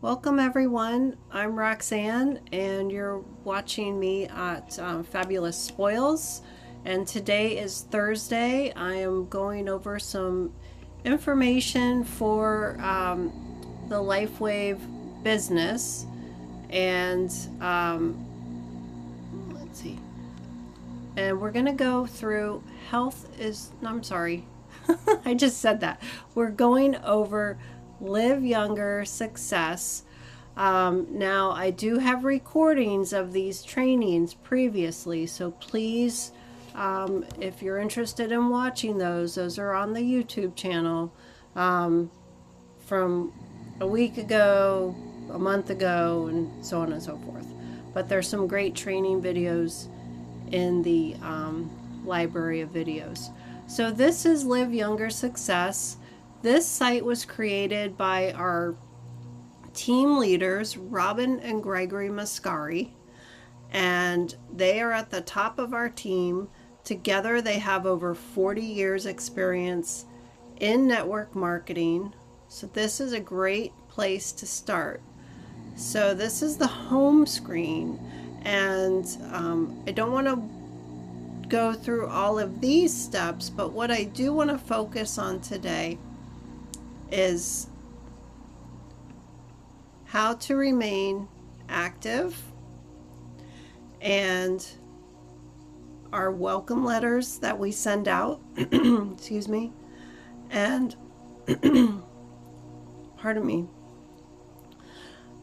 Welcome everyone, I'm Roxanne and you're watching me at Fabulous Spoils, and today is Thursday. I am going over some information for the LifeWave business, and let's see, and we're gonna go through I'm sorry, I just said that. We're going over Live Younger Success. Now, I do have recordings of these trainings previously, so please, if you're interested in watching those are on the YouTube channel from a week ago, a month ago, and so on and so forth. But there's some great training videos in the library of videos. So this is Live Younger Success. This site was created by our team leaders, Robin and Gregory Mascari, and they are at the top of our team. Together they have over 40 years experience in network marketing. So this is a great place to start. So this is the home screen, and I don't want to go through all of these steps, but what I do want to focus on today is how to remain active, and our welcome letters that we send out excuse me, and pardon me,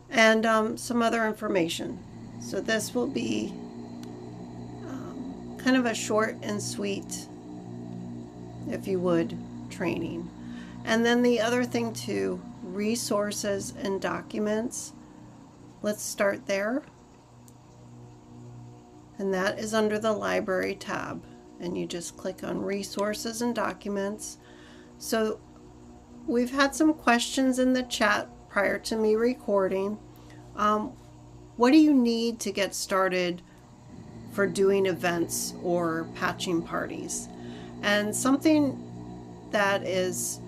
and some other information. So this will be kind of a short and sweet, if you would, training. And then the other thing too, resources and documents. Let's start there. And that is under the library tab. And you just click on resources and documents. So we've had some questions in the chat prior to me recording. What do you need to get started for doing events or patching parties? And something that is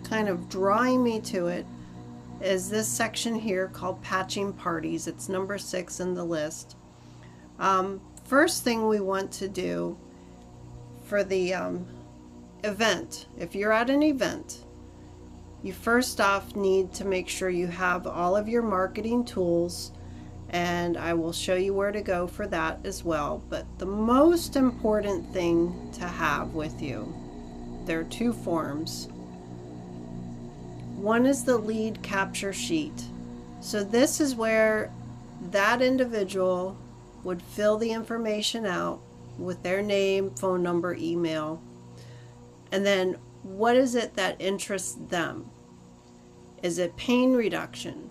kind of drawing me to it is this section here called patching parties. It's number 6 in the list. First thing we want to do for the event, if you're at an event, you first off need to make sure you have all of your marketing tools, and I will show you where to go for that as well. But the most important thing to have with you, there are 2 forms. One is the lead capture sheet. So this is where that individual would fill the information out with their name, phone number, email, and then what is it that interests them? Is it pain reduction?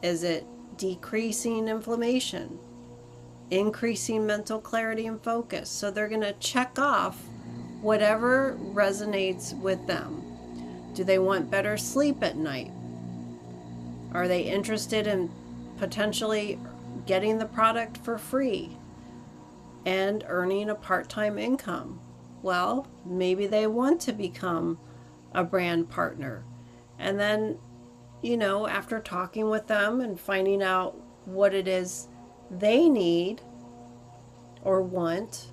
Is it decreasing inflammation? Increasing mental clarity and focus? So they're going to check off whatever resonates with them. Do they want better sleep at night? Are they interested in potentially getting the product for free and earning a part-time income? Well, maybe they want to become a brand partner. And then, you know, after talking with them and finding out what it is they need or want,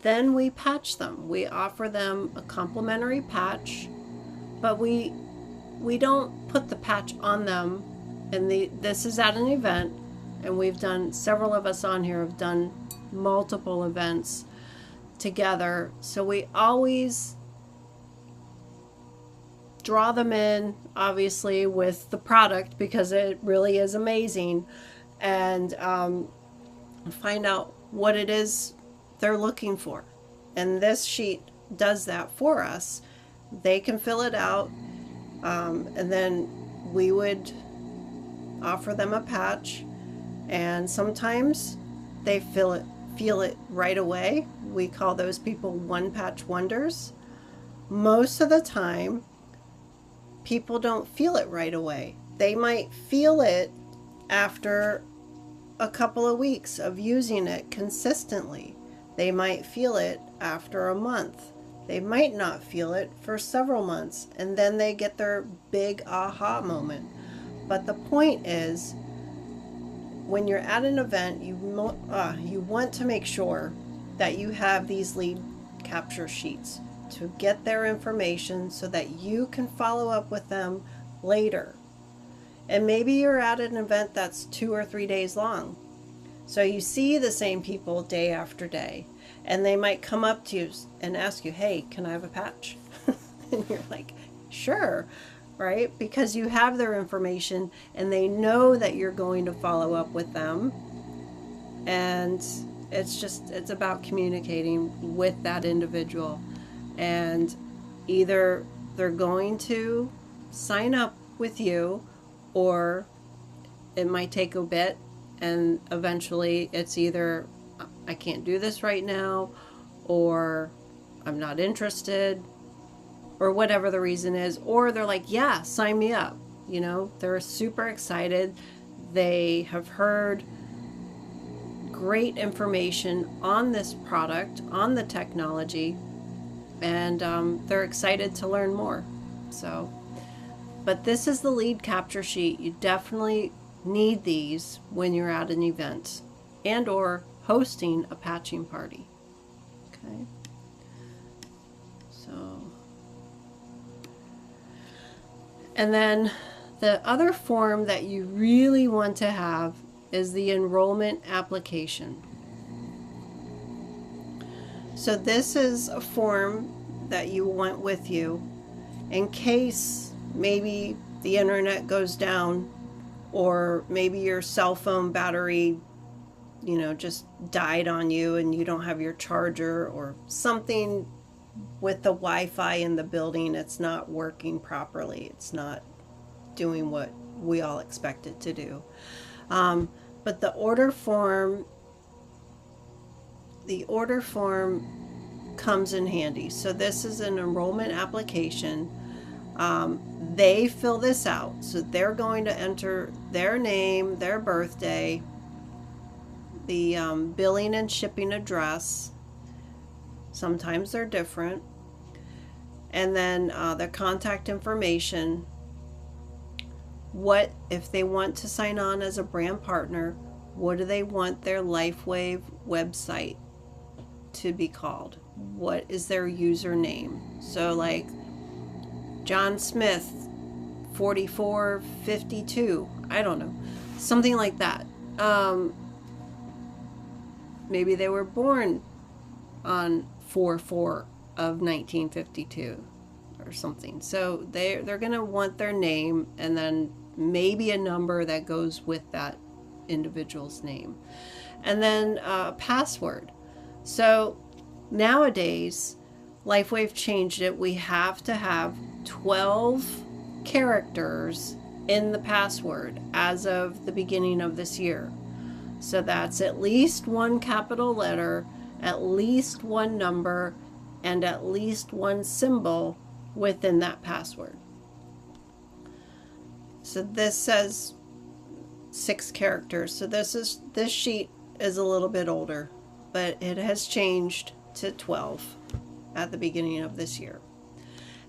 then we patch them. We offer them a complimentary patch, but we don't put the patch on them. And this is at an event, and we've done, several of us on here have done multiple events together. So we always draw them in, obviously, with the product because it really is amazing, and find out what it is they're looking for. And this sheet does that for us. They can fill it out, and then we would offer them a patch, and sometimes they feel it right away. We call those people one patch wonders. Most of the time people don't feel it right away. They might feel it after a couple of weeks of using it consistently. They might feel it after a month. They might not feel it for several months, and then they get their big aha moment. But the point is, when you're at an event, you want to make sure that you have these lead capture sheets to get their information so that you can follow up with them later. And maybe you're at an event that's 2 or 3 days long. So you see the same people day after day, and they might come up to you and ask you, hey, can I have a patch? And you're like, sure, right? Because you have their information and they know that you're going to follow up with them. And it's about communicating with that individual. And either they're going to sign up with you, or it might take a bit, and eventually it's either I can't do this right now, or I'm not interested, or whatever the reason is, or they're like, yeah, sign me up. You know, they're super excited. They have heard great information on this product, on the technology, and they're excited to learn more. So, but this is the lead capture sheet. You definitely need these when you're at an event and or hosting a patching party. Okay. So, and then the other form that you really want to have is the enrollment application. So this is a form that you want with you in case maybe the internet goes down, or maybe your cell phone battery, you know, just died on you and you don't have your charger, or something with the Wi-Fi in the building, it's not working properly. It's not doing what we all expect it to do. But the order form comes in handy. So this is an enrollment application. They fill this out. So they're going to enter their name, their birthday, the billing and shipping address. Sometimes they're different. And then their contact information. What, if they want to sign on as a brand partner, what do they want their LifeWave website to be called? What is their username? So like John Smith 4452, I don't know, something like that. Maybe they were born on 4/4 of 1952 or something. So they're going to want their name, and then maybe a number that goes with that individual's name, and then a password. So nowadays, LifeWave changed it. We have to have 12 characters in the password as of the beginning of this year. So that's at least one capital letter, at least one number, and at least one symbol within that password. So this says 6 characters. So this sheet is a little bit older, but it has changed to 12 at the beginning of this year.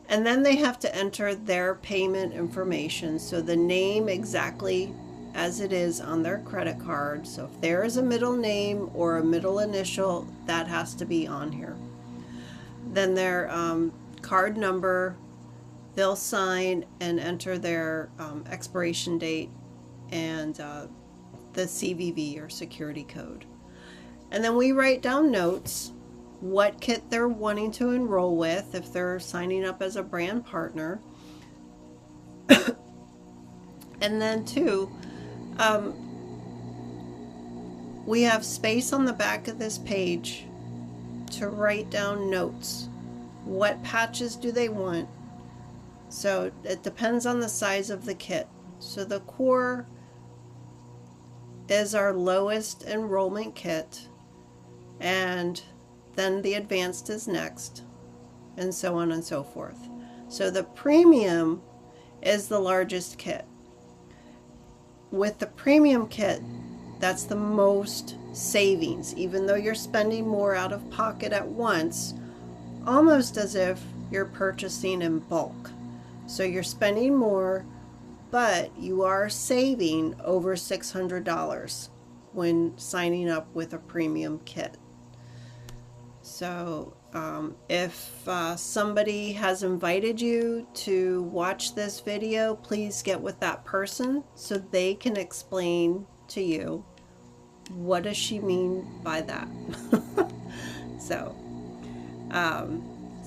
And then they have to enter their payment information. So the name exactly as it is on their credit card. So if there is a middle name or a middle initial, that has to be on here. Then their card number, they'll sign and enter their expiration date and the CVV or security code. And then we write down notes, what kit they're wanting to enroll with if they're signing up as a brand partner. And then too, we have space on the back of this page to write down notes. What patches do they want? So it depends on the size of the kit. So the core is our lowest enrollment kit, and then the advanced is next, and so on and so forth. So the premium is the largest kit. With the premium kit, that's the most savings. Even though you're spending more out of pocket at once, almost as if you're purchasing in bulk. So you're spending more, but you are saving over $600 when signing up with a premium kit. So if somebody has invited you to watch this video, please get with that person so they can explain to you what does she mean by that. So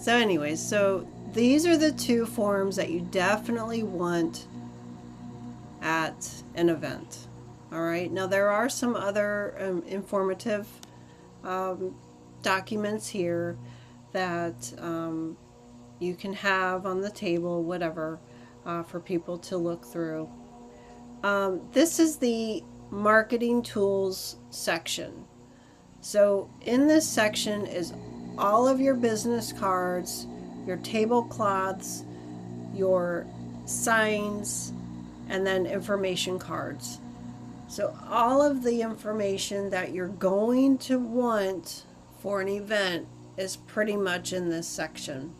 anyways, so these are the two forms that you definitely want at an event. All right, now there are some other informative documents here that you can have on the table, whatever, for people to look through. This is the marketing tools section. So in this section is all of your business cards, your tablecloths, your signs, and then information cards. So all of the information that you're going to want for an event is pretty much in this section.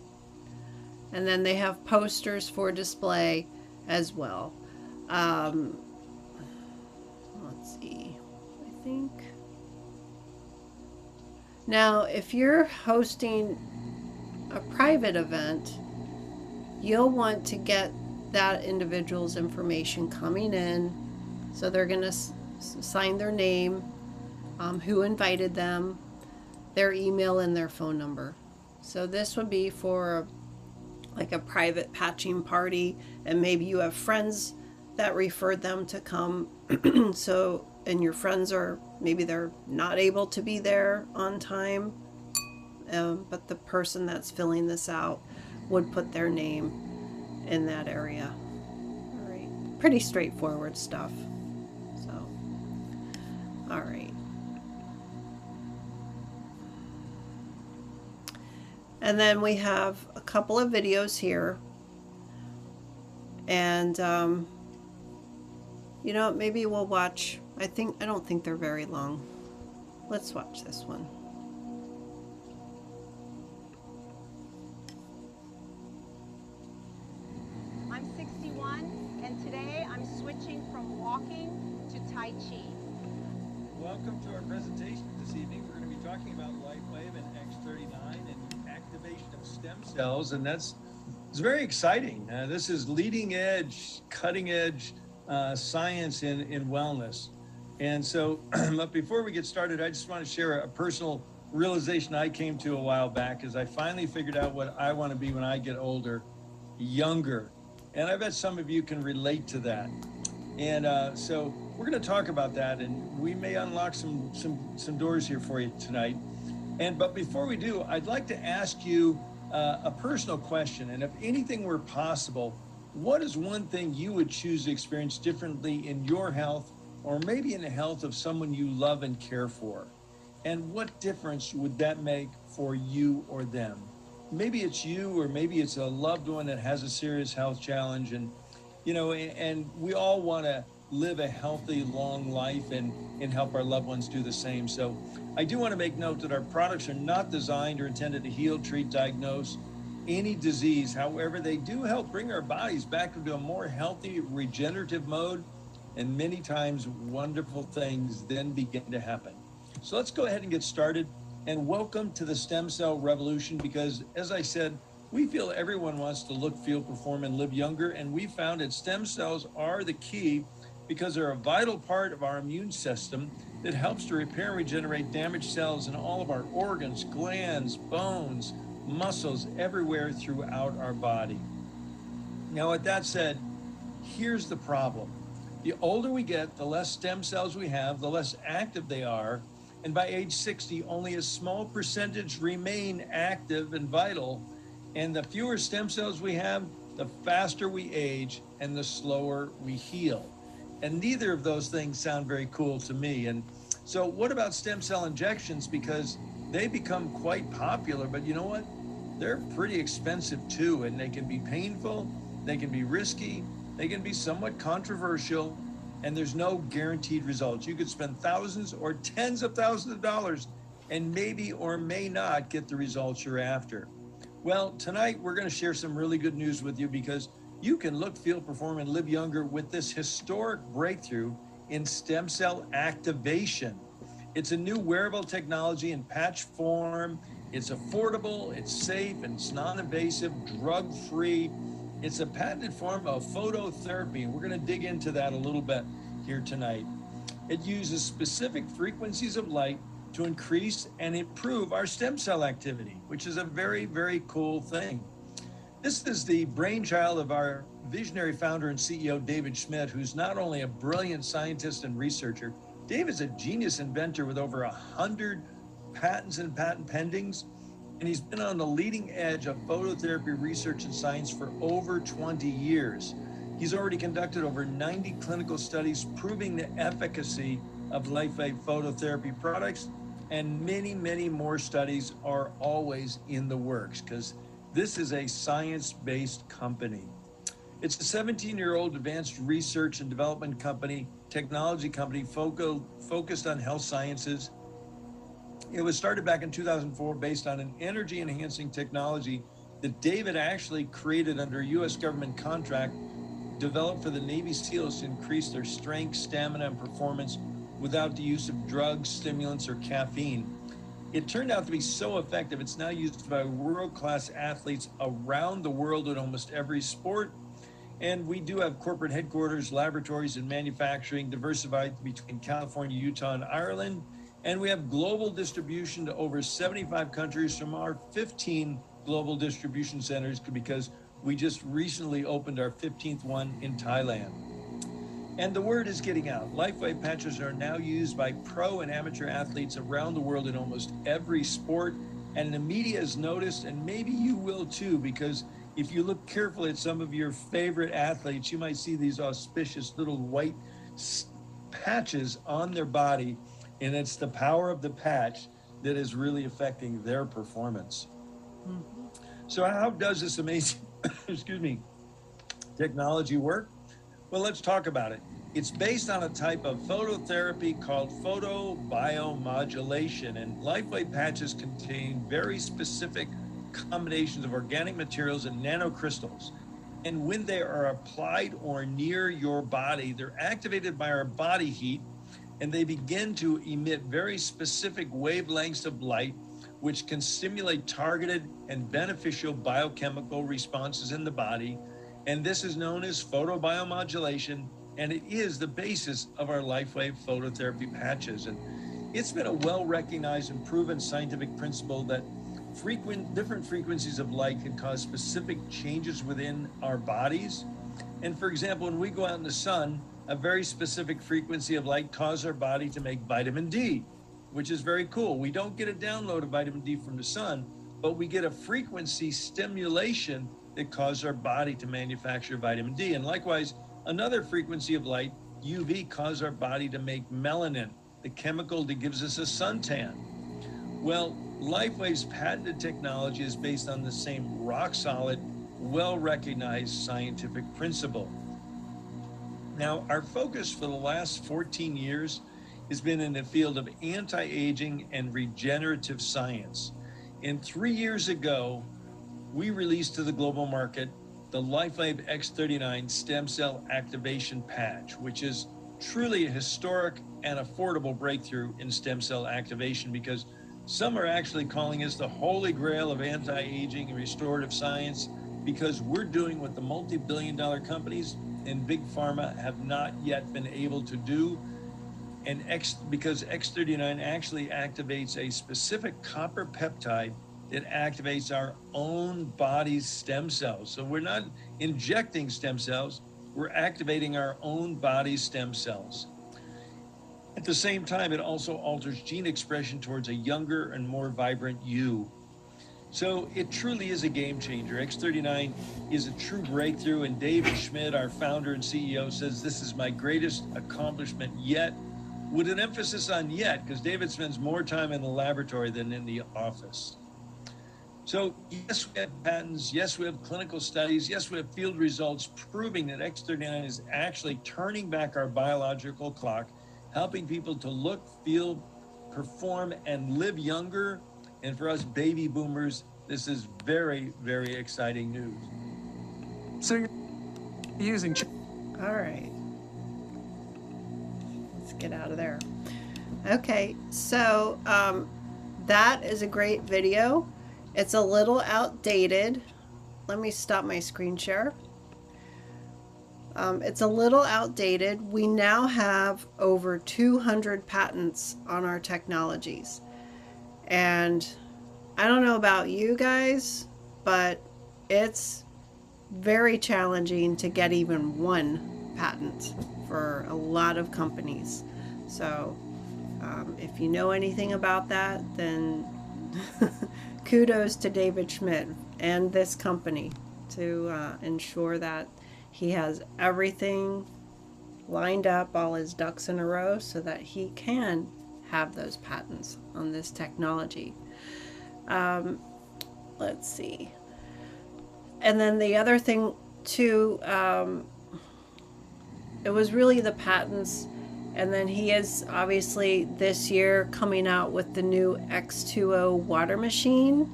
And then they have posters for display as well. Let's see, I think. Now, if you're hosting a private event, you'll want to get that individual's information coming in. So they're going to sign their name, who invited them, their email, and their phone number. So this would be for like a private patching party, and maybe you have friends that referred them to come. So, and your friends are, maybe they're not able to be there on time, but the person that's filling this out would put their name in that area. All right, pretty straightforward stuff. So, all right. And then we have a couple of videos here. And, you know, maybe we'll watch, I don't think they're very long. Let's watch this one. I'm 61, and today I'm switching from walking to Tai Chi. Welcome to our presentation this evening. We're going to be talking about LifeWave and X39 and activation of stem cells, and it's very exciting. This is leading edge, cutting edge science in wellness. And so, but before we get started, I just want to share a personal realization I came to a while back as I finally figured out what I want to be when I get older, younger. And I bet some of you can relate to that. And so we're going to talk about that, and we may unlock some doors here for you tonight. But before we do, I'd like to ask you a personal question. And if anything were possible, what is one thing you would choose to experience differently in your health, or maybe in the health of someone you love and care for? And what difference would that make for you or them? Maybe it's you, or maybe it's a loved one that has a serious health challenge, and you know, and we all want to live a healthy, long life and help our loved ones do the same. So I do want to make note that our products are not designed or intended to heal, treat, diagnose any disease. However, they do help bring our bodies back into a more healthy, regenerative mode, and many times wonderful things then begin to happen. So let's go ahead and get started, and welcome to the stem cell revolution, because as I said, we feel everyone wants to look, feel, perform, and live younger, and we found that stem cells are the key because they're a vital part of our immune system that helps to repair and regenerate damaged cells in all of our organs, glands, bones, muscles, everywhere throughout our body. Now, with that said, here's the problem. The older we get, the less stem cells we have, the less active they are, and by age 60, only a small percentage remain active and vital. And the fewer stem cells we have, the faster we age and the slower we heal. And neither of those things sound very cool to me. And so what about stem cell injections? Because they become quite popular, but you know what? They're pretty expensive too, and they can be painful, they can be risky, they can be somewhat controversial, and there's no guaranteed results. You could spend thousands or tens of thousands of dollars and maybe or may not get the results you're after. Well, tonight we're going to share some really good news with you because you can look, feel, perform, and live younger with this historic breakthrough in stem cell activation. It's a new wearable technology in patch form. It's affordable, it's safe, and it's non-invasive, drug-free. It's a patented form of phototherapy, and we're going to dig into that a little bit here tonight. It uses specific frequencies of light to increase and improve our stem cell activity, which is a very, very cool thing. This is the brainchild of our visionary founder and CEO, David Schmidt, who's not only a brilliant scientist and researcher. David's a genius inventor with over 100 patents and patent pendings, and he's been on the leading edge of phototherapy research and science for over 20 years. He's already conducted over 90 clinical studies proving the efficacy of LifeWave phototherapy products, and many, many more studies are always in the works because this is a science-based company. It's a 17-year-old advanced research and development company, technology company focused on health sciences. It was started back in 2004 based on an energy-enhancing technology that David actually created under a U.S. government contract developed for the Navy SEALs to increase their strength, stamina, and performance without the use of drugs, stimulants, or caffeine. It turned out to be so effective, it's now used by world-class athletes around the world in almost every sport. And we do have corporate headquarters, laboratories, and manufacturing diversified between California, Utah, and Ireland. And we have global distribution to over 75 countries from our 15 global distribution centers because we just recently opened our 15th one in Thailand. And the word is getting out. LifeWave patches are now used by pro and amateur athletes around the world in almost every sport. And the media has noticed, and maybe you will too, because if you look carefully at some of your favorite athletes, you might see these auspicious little white patches on their body. And it's the power of the patch that is really affecting their performance. Mm-hmm. So how does this amazing, technology work? Well, let's talk about it. It's based on a type of phototherapy called photobiomodulation, and LifeWave patches contain very specific combinations of organic materials and nanocrystals. And when they are applied or near your body, they're activated by our body heat, and they begin to emit very specific wavelengths of light, which can stimulate targeted and beneficial biochemical responses in the body. And this is known as photobiomodulation, and it is the basis of our LifeWave phototherapy patches. And it's been a well-recognized and proven scientific principle that different frequencies of light can cause specific changes within our bodies. And for example, when we go out in the sun, a very specific frequency of light causes our body to make vitamin D, which is very cool. We don't get a download of vitamin D from the sun, but we get a frequency stimulation that causes our body to manufacture vitamin D. And likewise, another frequency of light, UV, causes our body to make melanin, the chemical that gives us a suntan. Well, LifeWave's patented technology is based on the same rock-solid, well-recognized scientific principle. Now, our focus for the last 14 years has been in the field of anti-aging and regenerative science. And 3 years ago, we released to the global market the LifeWave X39 stem cell activation patch, which is truly a historic and affordable breakthrough in stem cell activation, because some are actually calling us the holy grail of anti-aging and restorative science, because we're doing what the multi-billion-dollar companies and big pharma have not yet been able to do. And because X39 actually activates a specific copper peptide that activates our own body's stem cells. So we're not injecting stem cells, we're activating our own body's stem cells. At the same time, it also alters gene expression towards a younger and more vibrant you. So it truly is a game changer. X39 is a true breakthrough, and David Schmidt, our founder and CEO, says this is my greatest accomplishment yet, with an emphasis on yet, because David spends more time in the laboratory than in the office. So yes, we have patents, yes, we have clinical studies, yes, we have field results proving that X39 is actually turning back our biological clock, helping people to look, feel, perform, and live younger. And for us baby boomers, This is very, very exciting news. So you're using All right. Let's get out of there. Okay, so that is a great video. It's a little outdated. Let me stop my screen share. It's a little outdated. We now have over 200 patents on our technologies. And I don't know about you guys, but it's very challenging to get even one patent for a lot of companies. So if you know anything about that, then kudos to David Schmidt and this company to ensure that he has everything lined up, all his ducks in a row, so that he can have those patents on this technology. Let's see. And then the other thing too, it was really the patents. And then he is obviously this year coming out with the new X2O water machine,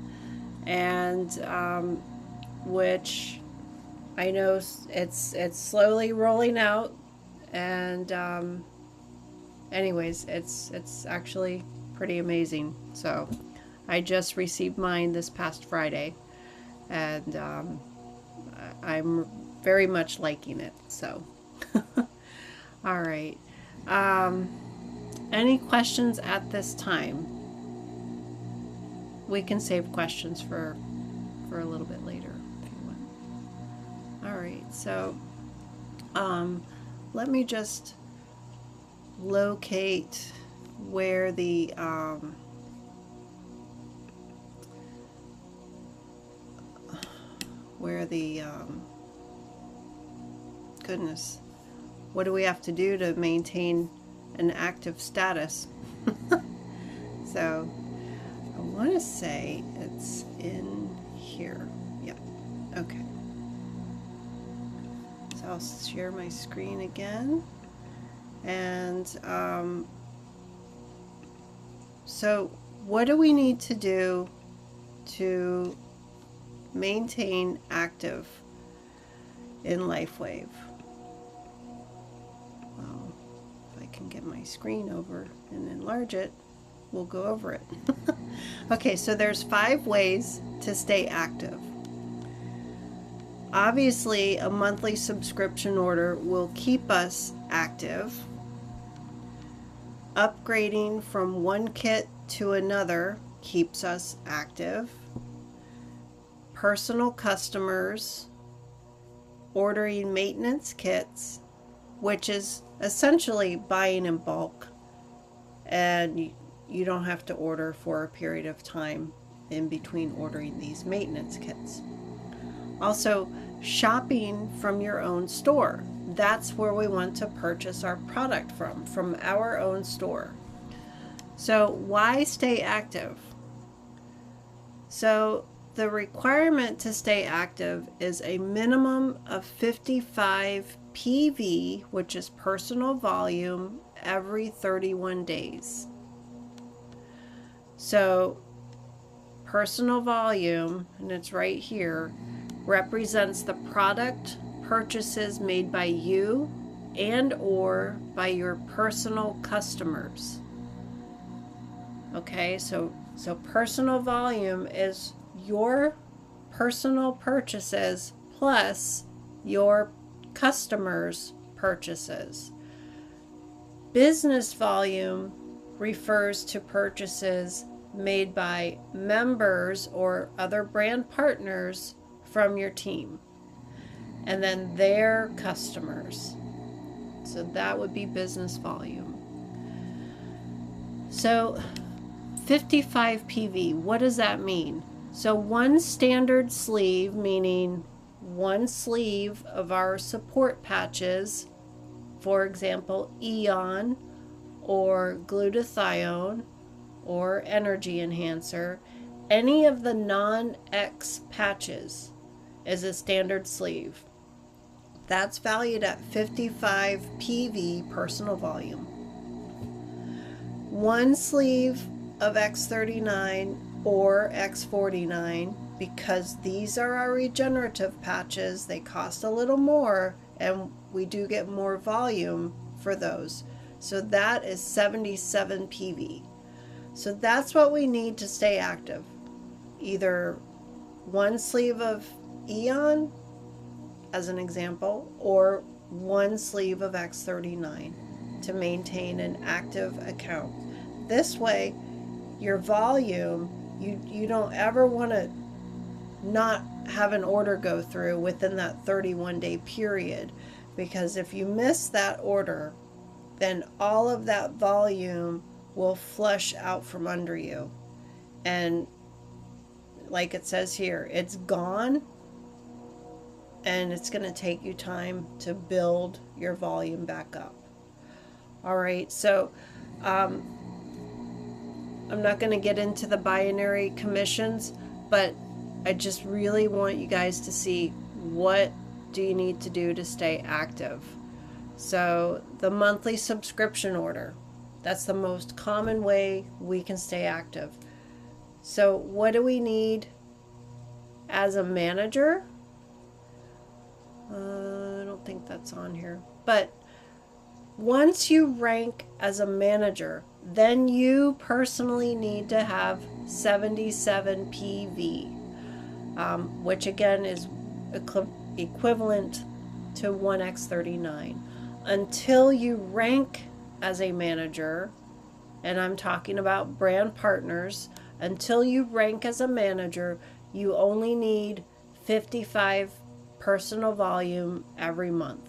and which I know it's slowly rolling out. And anyways, it's actually pretty amazing. So I just received mine this past Friday, and I'm very much liking it. So all right. Any questions at this time? We can save questions for a little bit later if you want. All right, so let me just locate where the goodness, what do we have to do to maintain an active status? So I want to say it's in here. Yep. Okay. So I'll share my screen again. And so what do we need to do to maintain active in LifeWave? Well, if I can get my screen over and enlarge it, we'll go over it. Okay, so there's 5 ways to stay active. Obviously, a monthly subscription order will keep us active. Upgrading from one kit to another keeps us active. Personal customers ordering maintenance kits, which is essentially buying in bulk, and you don't have to order for a period of time in between ordering these maintenance kits. Also, shopping from your own store. That's where we want to purchase our product from our own store. So why stay active? So the requirement to stay active is a minimum of 55 PV, which is personal volume, every 31 days. So personal volume, and it's right here, represents the product purchases made by you and or by your personal customers. Okay, so personal volume is your personal purchases plus your customers' purchases. Business volume refers to purchases made by members or other brand partners from your team, and then their customers. So that would be business volume. So 55 PV, what does that mean? So one standard sleeve, meaning one sleeve of our support patches, for example, Eon or glutathione or energy enhancer, any of the non-X patches is a standard sleeve. That's valued at 55 PV personal volume. One sleeve of X39 or X49, because these are our regenerative patches. They cost a little more, and we do get more volume for those. So that is 77 PV. So that's what we need to stay active. Either one sleeve of Eon, as an example, or one sleeve of X39 to maintain an active account. This way, your volume, you don't ever want to not have an order go through within that 31-day period, because if you miss that order, then all of that volume will flush out from under you. And like it says here, it's gone, and it's going to take you time to build your volume back up. All right, so I'm not going to get into the binary commissions, but I just really want you guys to see what do you need to do to stay active. So the monthly subscription order, that's the most common way we can stay active. So what do we need as a manager? I don't think that's on here. But once you rank as a manager, then you personally need to have 77 PV, which again is equivalent to 1X39. Until you rank as a manager, and I'm talking about brand partners, until you rank as a manager, you only need 55 personal volume every month.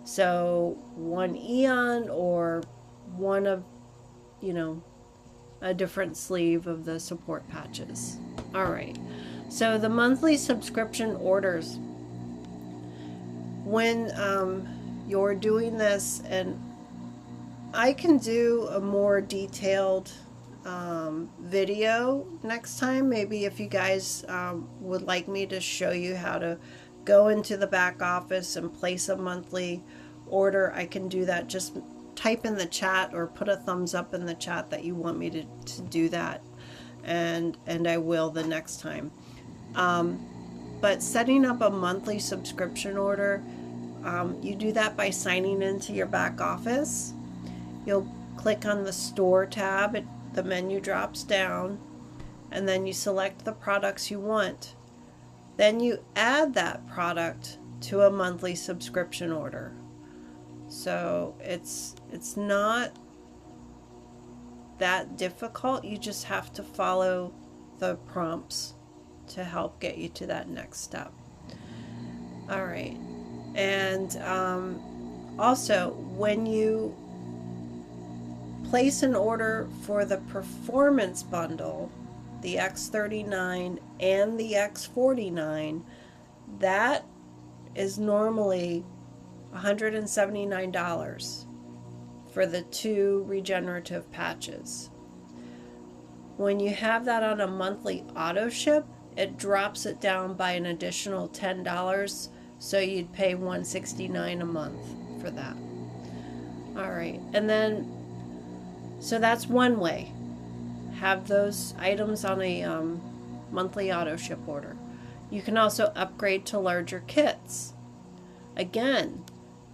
So one Eon or one of, a different sleeve of the support patches. All right. So the monthly subscription orders, when you're doing this, and I can do a more detailed video next time, maybe if you guys would like me to show you how to go into the back office and place a monthly order, I can do that. Just type in the chat or put a thumbs up in the chat that you want me to do that, and I will the next time. But setting up a monthly subscription order, you do that by signing into your back office. You'll click on the store tab, the menu drops down, and then you select the products you want. Then you add that product to a monthly subscription order. So it's not that difficult. You just have to follow the prompts to help get you to that next step. All right. And also, when you place an order for the performance bundle, the X39 and the X49, that is normally $179 for the 2 regenerative patches. When you have that on a monthly auto ship, it drops it down by an additional $10, so you'd pay $169 a month for that. All right, and then so that's one way. Have those items on a monthly auto ship order. You can also upgrade to larger kits. Again,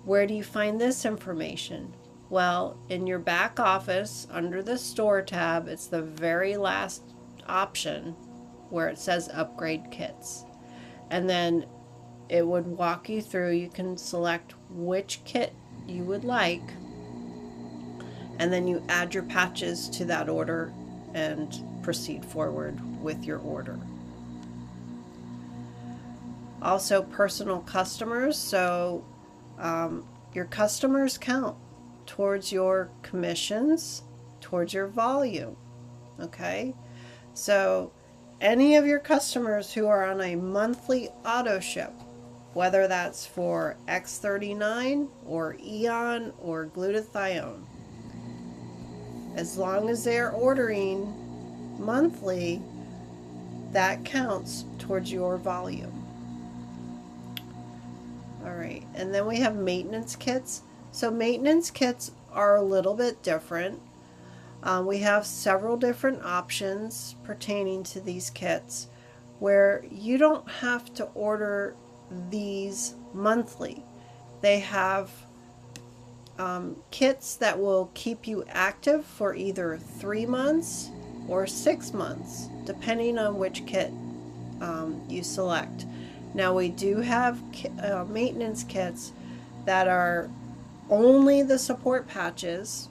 where do you find this information? Well, in your back office, under the store tab, it's the very last option where it says upgrade kits. And then it would walk you through. You can select which kit you would like, and then you add your patches to that order and proceed forward with your order. Also, personal customers. So your customers count towards your commissions, towards your volume. Okay, so any of your customers who are on a monthly auto ship, whether that's for X39 or Eon or glutathione, as long as they're ordering monthly, that counts towards your volume. All right, and then we have maintenance kits. So maintenance kits are a little bit different. We have several different options pertaining to these kits where you don't have to order these monthly. They have kits that will keep you active for either 3 months or 6 months, depending on which kit you select. Now we do have maintenance kits that are only the support patches,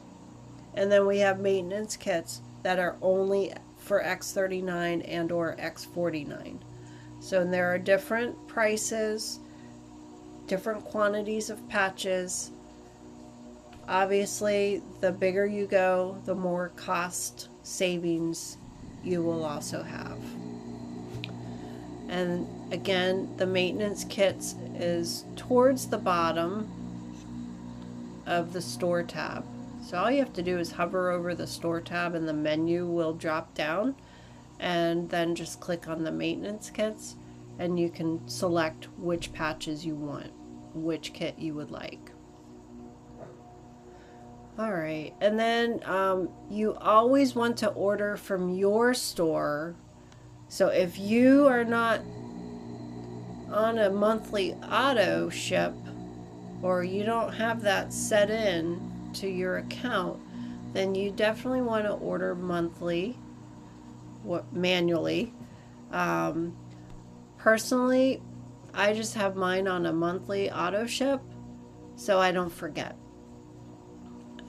and then we have maintenance kits that are only for X39 and or X49. So there are different prices, different quantities of patches. Obviously, the bigger you go, the more cost savings you will also have. And again, the maintenance kits is towards the bottom of the store tab. So all you have to do is hover over the store tab and the menu will drop down, and then just click on the maintenance kits and you can select which patches you want, which kit you would like. Alright, and then you always want to order from your store. So if you are not on a monthly auto ship, or you don't have that set in to your account, then you definitely want to order monthly, manually. Personally, I just have mine on a monthly auto ship so I don't forget.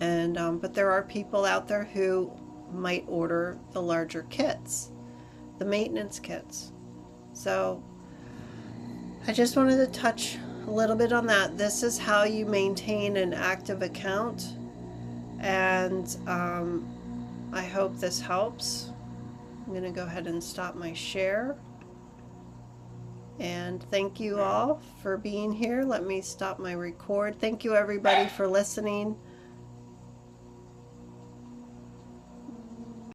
And but there are people out there who might order the larger kits, the maintenance kits. So I just wanted to touch a little bit on that. This is how you maintain an active account, and I hope this helps. I'm going to go ahead and stop my share. And thank you all for being here. Let me stop my record. Thank you everybody for listening.